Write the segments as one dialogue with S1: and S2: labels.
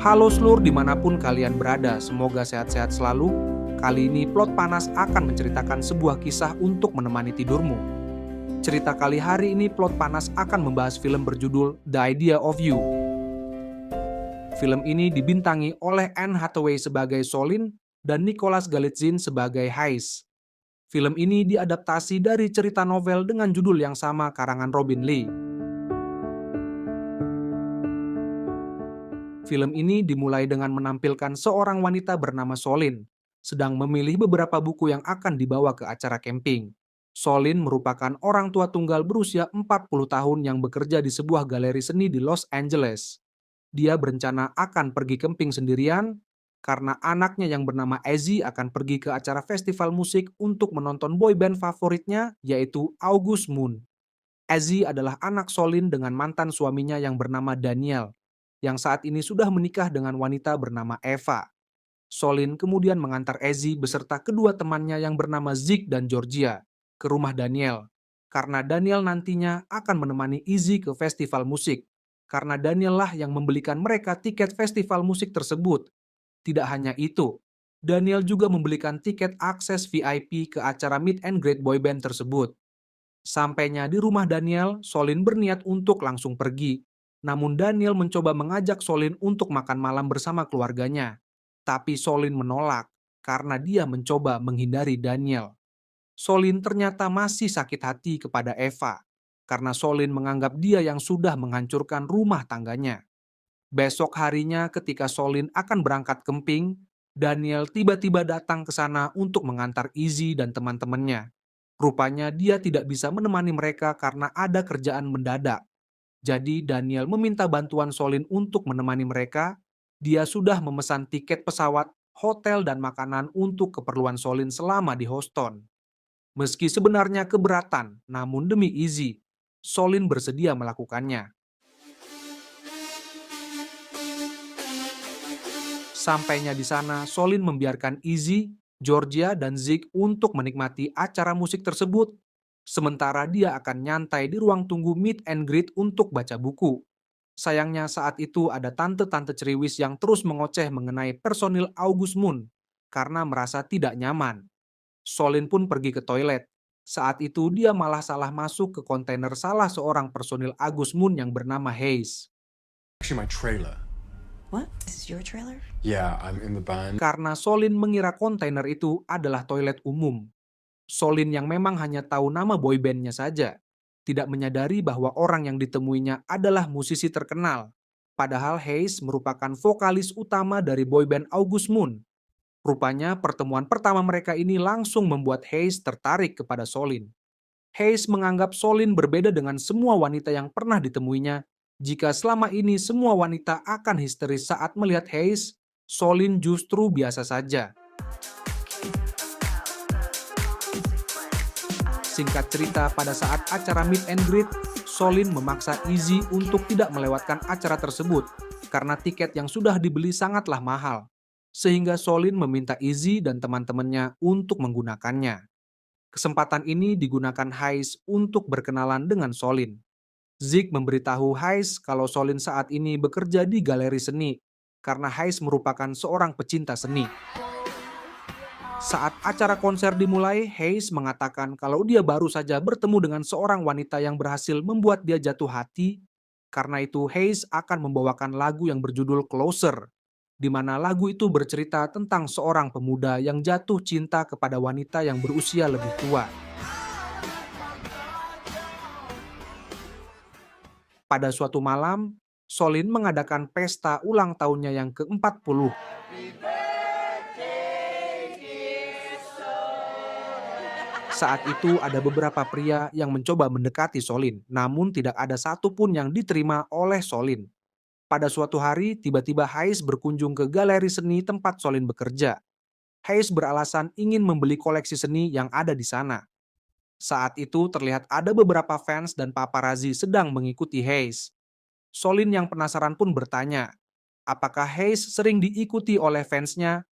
S1: Halo seluruh dimanapun kalian berada, semoga sehat-sehat selalu. Kali ini Plot Panas akan menceritakan sebuah kisah untuk menemani tidurmu. Cerita kali hari ini Plot Panas akan membahas film berjudul The Idea of You. Film ini dibintangi oleh Anne Hathaway sebagai Solin dan Nicholas Galitzine sebagai Hayes. Film ini diadaptasi dari cerita novel dengan judul yang sama karangan Robin Lee. Film ini dimulai dengan menampilkan seorang wanita bernama Solin, sedang memilih beberapa buku yang akan dibawa ke acara camping. Solin merupakan orang tua tunggal berusia 40 tahun yang bekerja di sebuah galeri seni di Los Angeles. Dia berencana akan pergi camping sendirian karena anaknya yang bernama Ezzy akan pergi ke acara festival musik untuk menonton boyband favoritnya, yaitu August Moon. Ezzy adalah anak Solin dengan mantan suaminya yang bernama Daniel, yang saat ini sudah menikah dengan wanita bernama Eva. Solin kemudian mengantar Ezzy beserta kedua temannya yang bernama Zeke dan Georgia ke rumah Daniel, karena Daniel nantinya akan menemani Izzy ke festival musik, karena Daniel lah yang membelikan mereka tiket festival musik tersebut. Tidak hanya itu, Daniel juga membelikan tiket akses VIP ke acara meet and greet boyband tersebut. Sampainya di rumah Daniel, Solin berniat untuk langsung pergi. Namun Daniel mencoba mengajak Solin untuk makan malam bersama keluarganya. Tapi Solin menolak karena dia mencoba menghindari Daniel. Solin ternyata masih sakit hati kepada Eva karena Solin menganggap dia yang sudah menghancurkan rumah tangganya. Besok harinya ketika Solin akan berangkat camping, Daniel tiba-tiba datang ke sana untuk mengantar Izzy dan teman-temannya. Rupanya dia tidak bisa menemani mereka karena ada kerjaan mendadak. Jadi Daniel meminta bantuan Solin untuk menemani mereka. Dia sudah memesan tiket pesawat, hotel, dan makanan untuk keperluan Solin selama di Houston. Meski sebenarnya keberatan, namun demi Izzy, Solin bersedia melakukannya. Sampainya di sana, Solin membiarkan Izzy, Georgia, dan Zeke untuk menikmati acara musik tersebut. Sementara dia akan nyantai di ruang tunggu meet and greet untuk baca buku. Sayangnya saat itu ada tante-tante ceriwis yang terus mengoceh mengenai personil August Moon karena merasa tidak nyaman. Solin pun pergi ke toilet. Saat itu dia malah salah masuk ke kontainer salah seorang personil August Moon yang bernama Hayes.
S2: Actually, my trailer.
S3: What? This is your trailer?
S2: Yeah, I'm in the band.
S1: Karena Solin mengira kontainer itu adalah toilet umum. Solin yang memang hanya tahu nama boybandnya saja, tidak menyadari bahwa orang yang ditemuinya adalah musisi terkenal. Padahal Hayes merupakan vokalis utama dari boyband August Moon. Rupanya pertemuan pertama mereka ini langsung membuat Hayes tertarik kepada Solin. Hayes menganggap Solin berbeda dengan semua wanita yang pernah ditemuinya. Jika selama ini semua wanita akan histeris saat melihat Hayes, Solin justru biasa saja. Singkat cerita, pada saat acara meet and greet, Solin memaksa Izzy untuk tidak melewatkan acara tersebut karena tiket yang sudah dibeli sangatlah mahal. Sehingga Solin meminta Izzy dan teman-temannya untuk menggunakannya. Kesempatan ini digunakan Hayes untuk berkenalan dengan Solin. Zeke memberitahu Hayes kalau Solin saat ini bekerja di galeri seni karena Hayes merupakan seorang pecinta seni. Saat acara konser dimulai, Hayes mengatakan kalau dia baru saja bertemu dengan seorang wanita yang berhasil membuat dia jatuh hati. Karena itu Hayes akan membawakan lagu yang berjudul Closer, di mana lagu itu bercerita tentang seorang pemuda yang jatuh cinta kepada wanita yang berusia lebih tua. Pada suatu malam, Solin mengadakan pesta ulang tahunnya yang ke-40. Saat itu ada beberapa pria yang mencoba mendekati Solin, namun tidak ada satupun yang diterima oleh Solin. Pada suatu hari, tiba-tiba Hayes berkunjung ke galeri seni tempat Solin bekerja. Hayes beralasan ingin membeli koleksi seni yang ada di sana. Saat itu terlihat ada beberapa fans dan paparazzi sedang mengikuti Hayes. Solin yang penasaran pun bertanya, apakah Hayes sering diikuti oleh fansnya?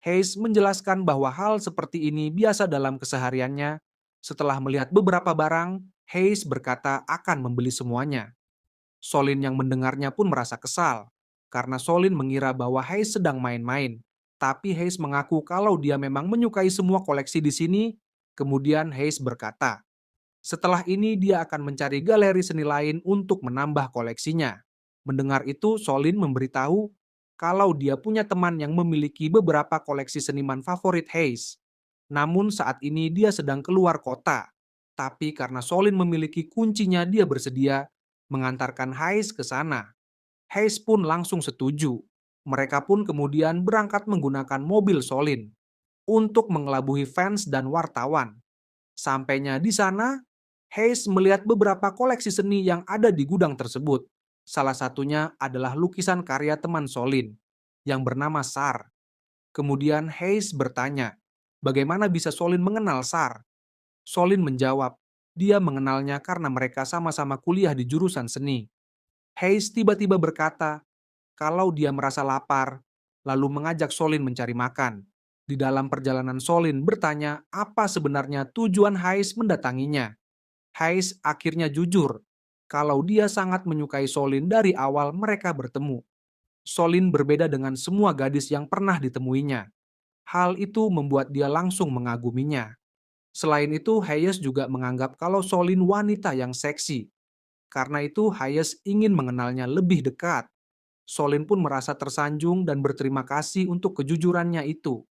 S1: Hayes menjelaskan bahwa hal seperti ini biasa dalam kesehariannya. Setelah melihat beberapa barang, Hayes berkata akan membeli semuanya. Solin yang mendengarnya pun merasa kesal. karena Solin mengira bahwa Hayes sedang main-main. Tapi Hayes mengaku kalau dia memang menyukai semua koleksi di sini. Kemudian Hayes berkata, setelah ini dia akan mencari galeri seni lain untuk menambah koleksinya. Mendengar itu, Solin memberitahu kalau dia punya teman yang memiliki beberapa koleksi seniman favorit Hayes. Namun saat ini dia sedang keluar kota. Tapi karena Solin memiliki kuncinya, dia bersedia mengantarkan Hayes ke sana. Hayes pun langsung setuju. Mereka pun kemudian berangkat menggunakan mobil Solin untuk mengelabui fans dan wartawan. Sampainya di sana, Hayes melihat beberapa koleksi seni yang ada di gudang tersebut. Salah satunya adalah lukisan karya teman Solin yang bernama Sar. Kemudian Hayes bertanya, bagaimana bisa Solin mengenal Sar? Solin menjawab, dia mengenalnya karena mereka sama-sama kuliah di jurusan seni. Hayes tiba-tiba berkata kalau dia merasa lapar, lalu mengajak Solin mencari makan. Di dalam perjalanan Solin bertanya apa sebenarnya tujuan Hayes mendatanginya. Hayes akhirnya jujur kalau dia sangat menyukai Solin dari awal mereka bertemu. Solin berbeda dengan semua gadis yang pernah ditemuinya. Hal itu membuat dia langsung mengaguminya. Selain itu, Hayes juga menganggap kalau Solin wanita yang seksi. Karena itu, Hayes ingin mengenalnya lebih dekat. Solin pun merasa tersanjung dan berterima kasih untuk kejujurannya itu.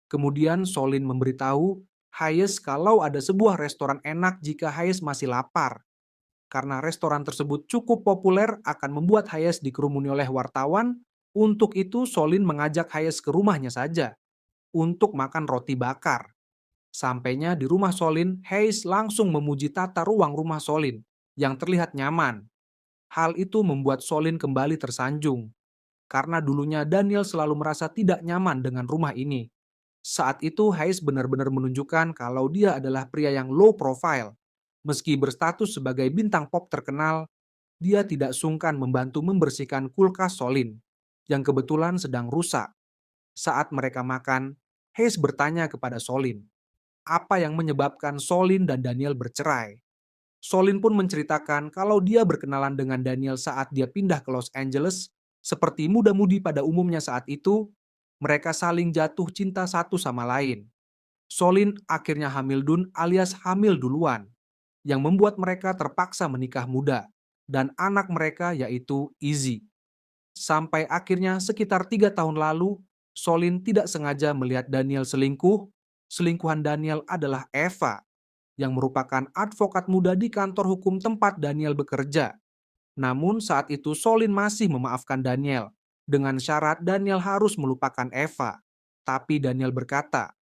S1: Kemudian Solin memberitahu Hayes kalau ada sebuah restoran enak jika Hayes masih lapar. Karena restoran tersebut cukup populer akan membuat Hayes dikerumuni oleh wartawan, untuk itu Solin mengajak Hayes ke rumahnya saja untuk makan roti bakar. Sampainya di rumah Solin, Hayes langsung memuji tata ruang rumah Solin yang terlihat nyaman. Hal itu membuat Solin kembali tersanjung karena dulunya Daniel selalu merasa tidak nyaman dengan rumah ini. Saat itu Hayes benar-benar menunjukkan kalau dia adalah pria yang low profile. Meski berstatus sebagai bintang pop terkenal, dia tidak sungkan membantu membersihkan kulkas Solin yang kebetulan sedang rusak. Saat mereka makan, Hayes bertanya kepada Solin, apa yang menyebabkan Solin dan Daniel bercerai. Solin pun menceritakan kalau dia berkenalan dengan Daniel saat dia pindah ke Los Angeles. Seperti muda-mudi pada umumnya saat itu, mereka saling jatuh cinta satu sama lain. Solin akhirnya hamil dun alias hamil duluan, yang membuat mereka terpaksa menikah muda, dan anak mereka yaitu Izzy. Sampai akhirnya sekitar 3 tahun lalu, Solin tidak sengaja melihat Daniel selingkuh. Selingkuhan Daniel adalah Eva, yang merupakan advokat muda di kantor hukum tempat Daniel bekerja. Namun saat itu Solin masih memaafkan Daniel, dengan syarat Daniel harus melupakan Eva. Tapi Daniel berkata,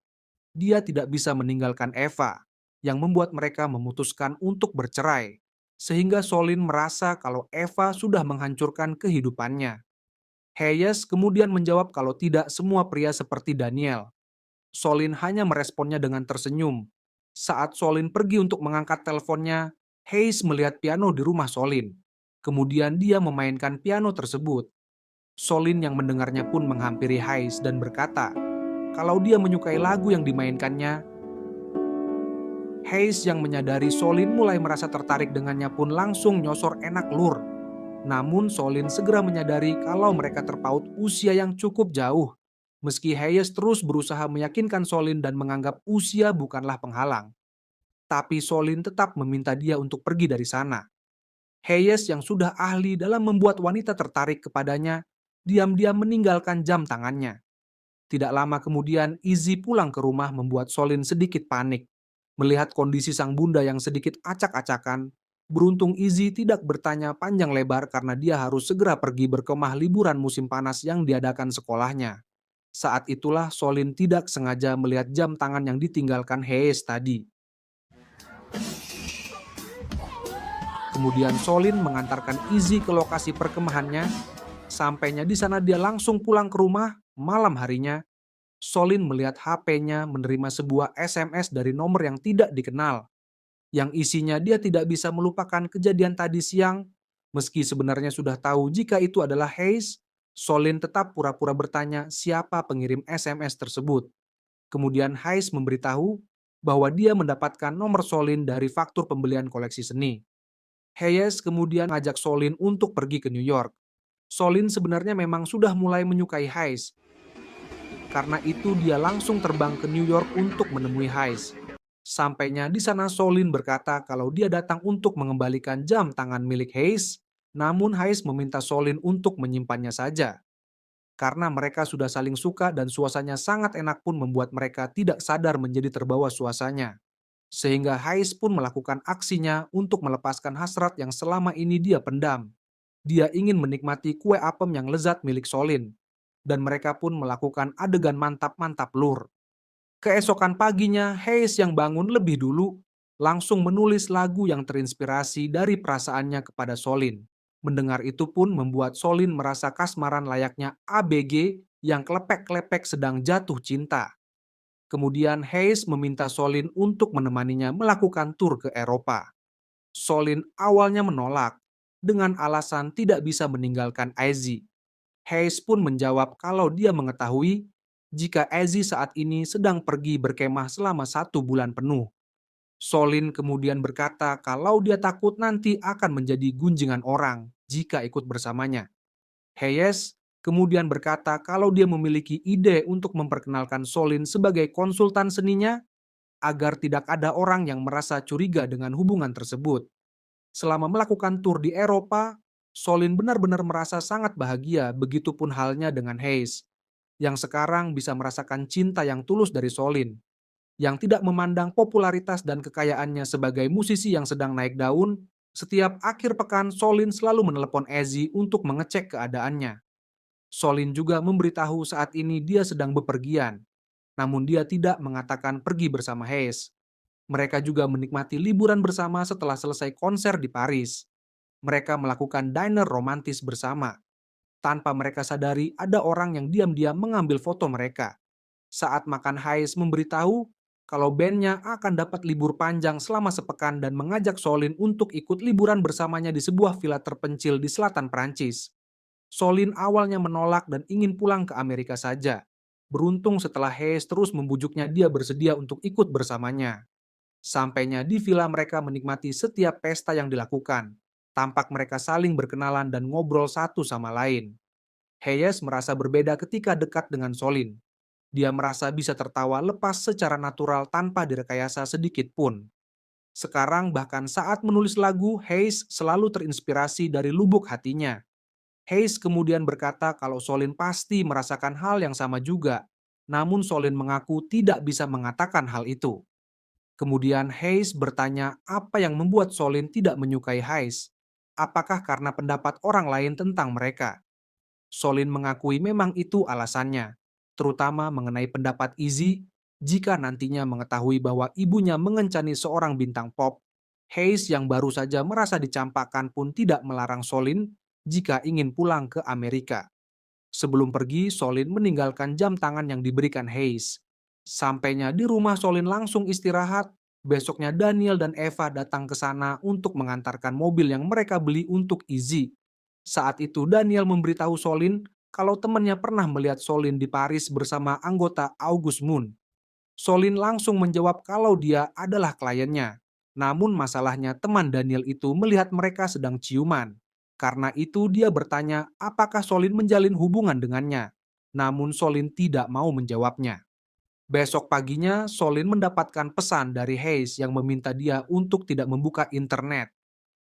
S1: dia tidak bisa meninggalkan Eva, yang membuat mereka memutuskan untuk bercerai. Sehingga Solin merasa kalau Eva sudah menghancurkan kehidupannya. Hayes kemudian menjawab kalau tidak semua pria seperti Daniel. Solin hanya meresponnya dengan tersenyum. Saat Solin pergi untuk mengangkat teleponnya, Hayes melihat piano di rumah Solin. Kemudian dia memainkan piano tersebut. Solin yang mendengarnya pun menghampiri Hayes dan berkata, kalau dia menyukai lagu yang dimainkannya. Hayes yang menyadari Solin mulai merasa tertarik dengannya pun langsung nyosor enak lur. Namun Solin segera menyadari kalau mereka terpaut usia yang cukup jauh. Meski Hayes terus berusaha meyakinkan Solin dan menganggap usia bukanlah penghalang. Tapi Solin tetap meminta dia untuk pergi dari sana. Hayes yang sudah ahli dalam membuat wanita tertarik kepadanya, diam-diam meninggalkan jam tangannya. Tidak lama kemudian, Izzy pulang ke rumah membuat Solin sedikit panik. Melihat kondisi sang bunda yang sedikit acak-acakan, beruntung Izzy tidak bertanya panjang lebar karena dia harus segera pergi berkemah liburan musim panas yang diadakan sekolahnya. Saat itulah Solin tidak sengaja melihat jam tangan yang ditinggalkan Hayes tadi. Kemudian Solin mengantarkan Izzy ke lokasi perkemahannya. Sampainya di sana dia langsung pulang ke rumah. Malam harinya, Solin melihat HP-nya menerima sebuah SMS dari nomor yang tidak dikenal. Yang isinya dia tidak bisa melupakan kejadian tadi siang. Meski sebenarnya sudah tahu jika itu adalah Hayes, Solin tetap pura-pura bertanya siapa pengirim SMS tersebut. Kemudian Hayes memberitahu bahwa dia mendapatkan nomor Solin dari faktur pembelian koleksi seni. Hayes kemudian mengajak Solin untuk pergi ke New York. Solin sebenarnya memang sudah mulai menyukai Hayes. Karena itu dia langsung terbang ke New York untuk menemui Hayes. Sampainya di sana Solin berkata kalau dia datang untuk mengembalikan jam tangan milik Hayes, namun Hayes meminta Solin untuk menyimpannya saja. Karena mereka sudah saling suka dan suasananya sangat enak pun membuat mereka tidak sadar menjadi terbawa suasananya. Sehingga Hayes pun melakukan aksinya untuk melepaskan hasrat yang selama ini dia pendam. Dia ingin menikmati kue apem yang lezat milik Solin. Dan mereka pun melakukan adegan mantap-mantap lur. Keesokan paginya, Hayes yang bangun lebih dulu langsung menulis lagu yang terinspirasi dari perasaannya kepada Solin. Mendengar itu pun membuat Solin merasa kasmaran layaknya ABG yang kelepek-kelepek sedang jatuh cinta. Kemudian Hayes meminta Solin untuk menemaninya melakukan tur ke Eropa. Solin awalnya menolak dengan alasan tidak bisa meninggalkan Izzy. Hayes pun menjawab kalau dia mengetahui jika Izzy saat ini sedang pergi berkemah selama 1 bulan penuh. Solin kemudian berkata kalau dia takut nanti akan menjadi gunjingan orang jika ikut bersamanya. Hayes kemudian berkata kalau dia memiliki ide untuk memperkenalkan Solin sebagai konsultan seninya agar tidak ada orang yang merasa curiga dengan hubungan tersebut. Selama melakukan tur di Eropa, Solin benar-benar merasa sangat bahagia, begitupun halnya dengan Hayes, yang sekarang bisa merasakan cinta yang tulus dari Solin, yang tidak memandang popularitas dan kekayaannya sebagai musisi yang sedang naik daun. Setiap akhir pekan, Solin selalu menelepon Izzy untuk mengecek keadaannya. Solin juga memberitahu saat ini dia sedang bepergian, namun dia tidak mengatakan pergi bersama Hayes. Mereka juga menikmati liburan bersama setelah selesai konser di Paris. Mereka melakukan diner romantis bersama. Tanpa mereka sadari, ada orang yang diam-diam mengambil foto mereka. Saat makan, Hayes memberitahu kalau bandnya akan dapat libur panjang selama sepekan dan mengajak Solin untuk ikut liburan bersamanya di sebuah villa terpencil di selatan Prancis. Solin awalnya menolak dan ingin pulang ke Amerika saja. Beruntung setelah Hayes terus membujuknya, dia bersedia untuk ikut bersamanya. Sampainya di villa, mereka menikmati setiap pesta yang dilakukan. Tampak mereka saling berkenalan dan ngobrol satu sama lain. Hayes merasa berbeda ketika dekat dengan Solin. Dia merasa bisa tertawa lepas secara natural tanpa direkayasa sedikit pun. Sekarang bahkan saat menulis lagu, Hayes selalu terinspirasi dari lubuk hatinya. Hayes kemudian berkata kalau Solin pasti merasakan hal yang sama juga. Namun Solin mengaku tidak bisa mengatakan hal itu. Kemudian Hayes bertanya apa yang membuat Solin tidak menyukai Hayes. Apakah karena pendapat orang lain tentang mereka? Solin mengakui memang itu alasannya, terutama mengenai pendapat Izzy. Jika nantinya mengetahui bahwa ibunya mengencani seorang bintang pop, Hayes yang baru saja merasa dicampakkan pun tidak melarang Solin jika ingin pulang ke Amerika. Sebelum pergi, Solin meninggalkan jam tangan yang diberikan Hayes. Sampainya di rumah, Solin langsung istirahat. Besoknya Daniel dan Eva datang ke sana untuk mengantarkan mobil yang mereka beli untuk Izzy. Saat itu Daniel memberitahu Solin kalau temannya pernah melihat Solin di Paris bersama anggota August Moon. Solin langsung menjawab kalau dia adalah kliennya. Namun masalahnya teman Daniel itu melihat mereka sedang ciuman. Karena itu dia bertanya apakah Solin menjalin hubungan dengannya. Namun Solin tidak mau menjawabnya. Besok paginya Solin mendapatkan pesan dari Hayes yang meminta dia untuk tidak membuka internet.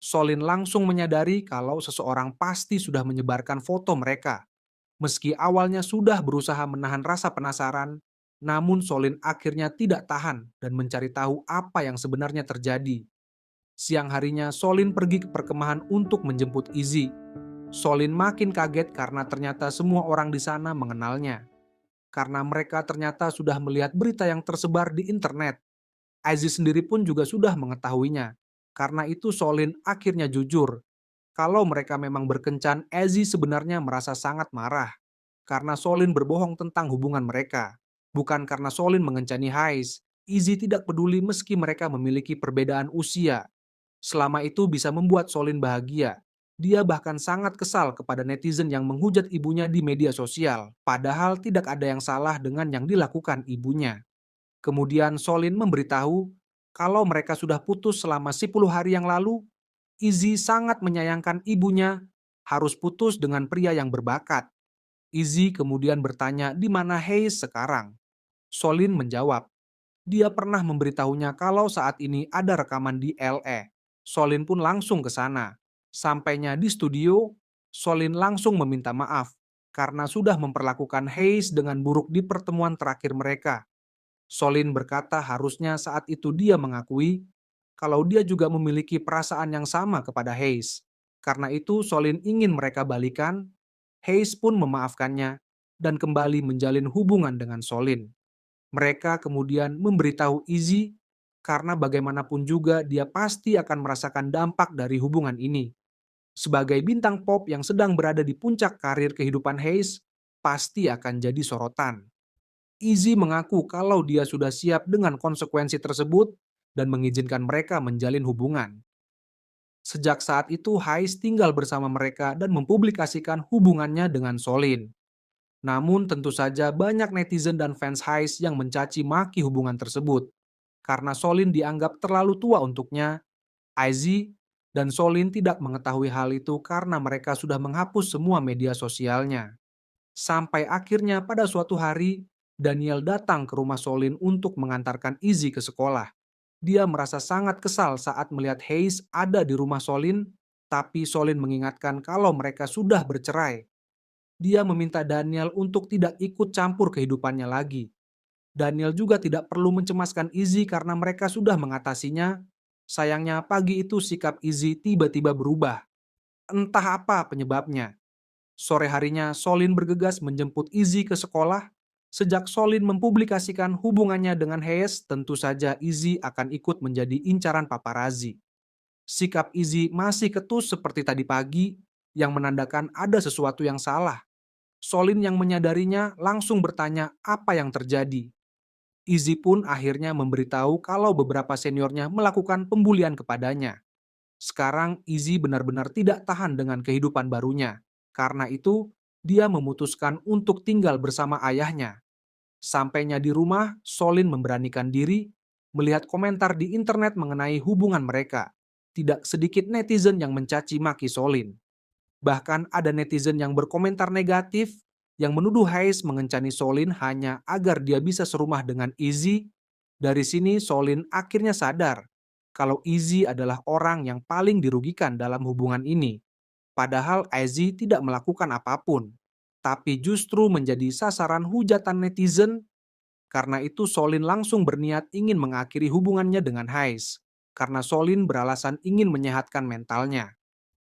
S1: Solin langsung menyadari kalau seseorang pasti sudah menyebarkan foto mereka. Meski awalnya sudah berusaha menahan rasa penasaran, namun Solin akhirnya tidak tahan dan mencari tahu apa yang sebenarnya terjadi. Siang harinya Solin pergi ke perkemahan untuk menjemput Izzy. Solin makin kaget karena ternyata semua orang di sana mengenalnya. Karena mereka ternyata sudah melihat berita yang tersebar di internet. Izzy sendiri pun juga sudah mengetahuinya. Karena itu Solin akhirnya jujur. Kalau mereka memang berkencan, Izzy sebenarnya merasa sangat marah. Karena Solin berbohong tentang hubungan mereka. Bukan karena Solin mengencani Hayes. Izzy tidak peduli meski mereka memiliki perbedaan usia. Selama itu bisa membuat Solin bahagia. Dia bahkan sangat kesal kepada netizen yang menghujat ibunya di media sosial. Padahal tidak ada yang salah dengan yang dilakukan ibunya. Kemudian Solin memberitahu kalau mereka sudah putus selama 10 hari yang lalu. Izzy sangat menyayangkan ibunya harus putus dengan pria yang berbakat. Izzy kemudian bertanya di mana Hayes sekarang. Solin menjawab, dia pernah memberitahunya kalau saat ini ada rekaman di LA. Solin pun langsung ke sana. Sampainya di studio, Solin langsung meminta maaf karena sudah memperlakukan Hayes dengan buruk di pertemuan terakhir mereka. Solin berkata harusnya saat itu dia mengakui kalau dia juga memiliki perasaan yang sama kepada Hayes. Karena itu Solin ingin mereka balikan. Hayes pun memaafkannya dan kembali menjalin hubungan dengan Solin. Mereka kemudian memberitahu Izzy karena bagaimanapun juga dia pasti akan merasakan dampak dari hubungan ini. Sebagai bintang pop yang sedang berada di puncak karir kehidupan Hayes, pasti akan jadi sorotan. Izzy mengaku kalau dia sudah siap dengan konsekuensi tersebut dan mengizinkan mereka menjalin hubungan. Sejak saat itu, Hayes tinggal bersama mereka dan mempublikasikan hubungannya dengan Solin. Namun tentu saja banyak netizen dan fans Hayes yang mencaci maki hubungan tersebut. Karena Solin dianggap terlalu tua untuknya, Izzy dan Solin tidak mengetahui hal itu karena mereka sudah menghapus semua media sosialnya. Sampai akhirnya pada suatu hari, Daniel datang ke rumah Solin untuk mengantarkan Izzy ke sekolah. Dia merasa sangat kesal saat melihat Hayes ada di rumah Solin, tapi Solin mengingatkan kalau mereka sudah bercerai. Dia meminta Daniel untuk tidak ikut campur kehidupannya lagi. Daniel juga tidak perlu mencemaskan Izzy karena mereka sudah mengatasinya. Sayangnya pagi itu sikap Izzy tiba-tiba berubah. Entah apa penyebabnya. Sore harinya Solin bergegas menjemput Izzy ke sekolah. Sejak Solin mempublikasikan hubungannya dengan Hayes, tentu saja Izzy akan ikut menjadi incaran paparazzi. Sikap Izzy masih ketus seperti tadi pagi, yang menandakan ada sesuatu yang salah. Solin yang menyadarinya langsung bertanya apa yang terjadi. Izzy pun akhirnya memberitahu kalau beberapa seniornya melakukan pembulian kepadanya. Sekarang Izzy benar-benar tidak tahan dengan kehidupan barunya. Karena itu, dia memutuskan untuk tinggal bersama ayahnya. Sampainya di rumah, Solin memberanikan diri melihat komentar di internet mengenai hubungan mereka. Tidak sedikit netizen yang mencaci maki Solin. Bahkan ada netizen yang berkomentar negatif yang menuduh Hayes mengencani Solin hanya agar dia bisa serumah dengan Izzy. Dari sini Solin akhirnya sadar kalau Izzy adalah orang yang paling dirugikan dalam hubungan ini. Padahal Izzy tidak melakukan apapun, tapi justru menjadi sasaran hujatan netizen. Karena itu Solin langsung berniat ingin mengakhiri hubungannya dengan Hayes, karena Solin beralasan ingin menyehatkan mentalnya.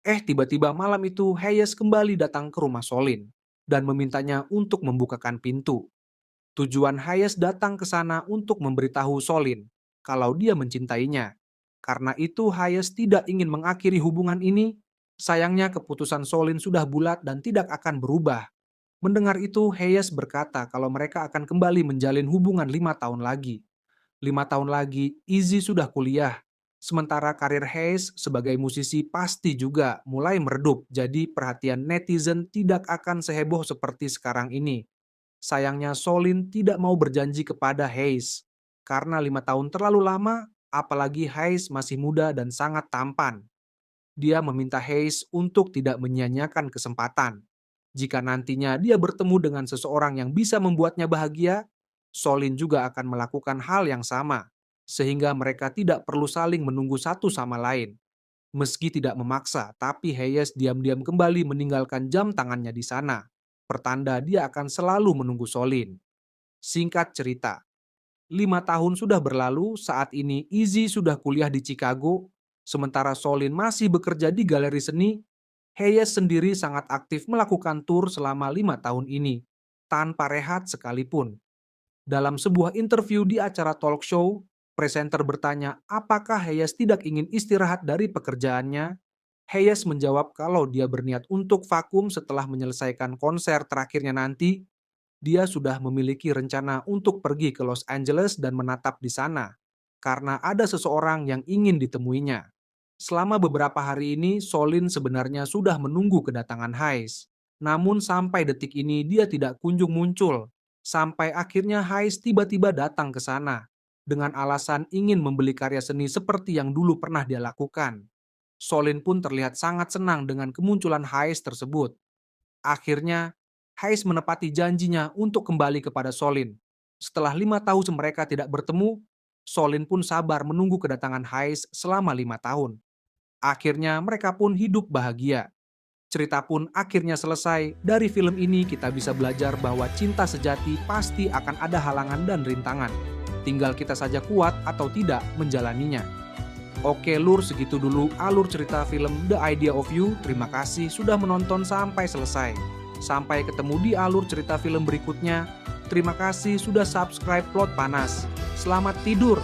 S1: Tiba-tiba malam itu Hayes kembali datang ke rumah Solin dan memintanya untuk membukakan pintu. Tujuan Hayes datang ke sana untuk memberitahu Solin kalau dia mencintainya. Karena itu Hayes tidak ingin mengakhiri hubungan ini. Sayangnya keputusan Solin sudah bulat dan tidak akan berubah. Mendengar itu Hayes berkata kalau mereka akan kembali menjalin hubungan 5 tahun lagi. 5 tahun lagi Izzy sudah kuliah. Sementara karir Hayes sebagai musisi pasti juga mulai meredup, jadi perhatian netizen tidak akan seheboh seperti sekarang ini. Sayangnya Solin tidak mau berjanji kepada Hayes, karena 5 tahun terlalu lama, apalagi Hayes masih muda dan sangat tampan. Dia meminta Hayes untuk tidak menyia-nyiakan kesempatan. Jika nantinya dia bertemu dengan seseorang yang bisa membuatnya bahagia, Solin juga akan melakukan hal yang sama, sehingga mereka tidak perlu saling menunggu satu sama lain. Meski tidak memaksa, tapi Hayes diam-diam kembali meninggalkan jam tangannya di sana. Pertanda dia akan selalu menunggu Solin. Singkat cerita, 5 tahun sudah berlalu, saat ini Izzy sudah kuliah di Chicago, sementara Solin masih bekerja di galeri seni. Hayes sendiri sangat aktif melakukan tur selama 5 tahun ini, tanpa rehat sekalipun. Dalam sebuah interview di acara talk show, presenter bertanya apakah Hayes tidak ingin istirahat dari pekerjaannya. Hayes menjawab kalau dia berniat untuk vakum setelah menyelesaikan konser terakhirnya nanti. Dia sudah memiliki rencana untuk pergi ke Los Angeles dan menatap di sana, karena ada seseorang yang ingin ditemuinya. Selama beberapa hari ini, Solin sebenarnya sudah menunggu kedatangan Hayes. Namun sampai detik ini dia tidak kunjung muncul. Sampai akhirnya Hayes tiba-tiba datang ke sana dengan alasan ingin membeli karya seni seperti yang dulu pernah dia lakukan. Solin pun terlihat sangat senang dengan kemunculan Hayes tersebut. Akhirnya, Hayes menepati janjinya untuk kembali kepada Solin. Setelah 5 tahun mereka tidak bertemu, Solin pun sabar menunggu kedatangan Hayes selama 5 tahun. Akhirnya mereka pun hidup bahagia. Cerita pun akhirnya selesai. Dari film ini kita bisa belajar bahwa cinta sejati pasti akan ada halangan dan rintangan. Tinggal kita saja kuat atau tidak menjalaninya. Oke Lur, segitu dulu alur cerita film The Idea of You. Terima kasih sudah menonton sampai selesai. Sampai ketemu di alur cerita film berikutnya. Terima kasih sudah subscribe Plot Panas. Selamat tidur.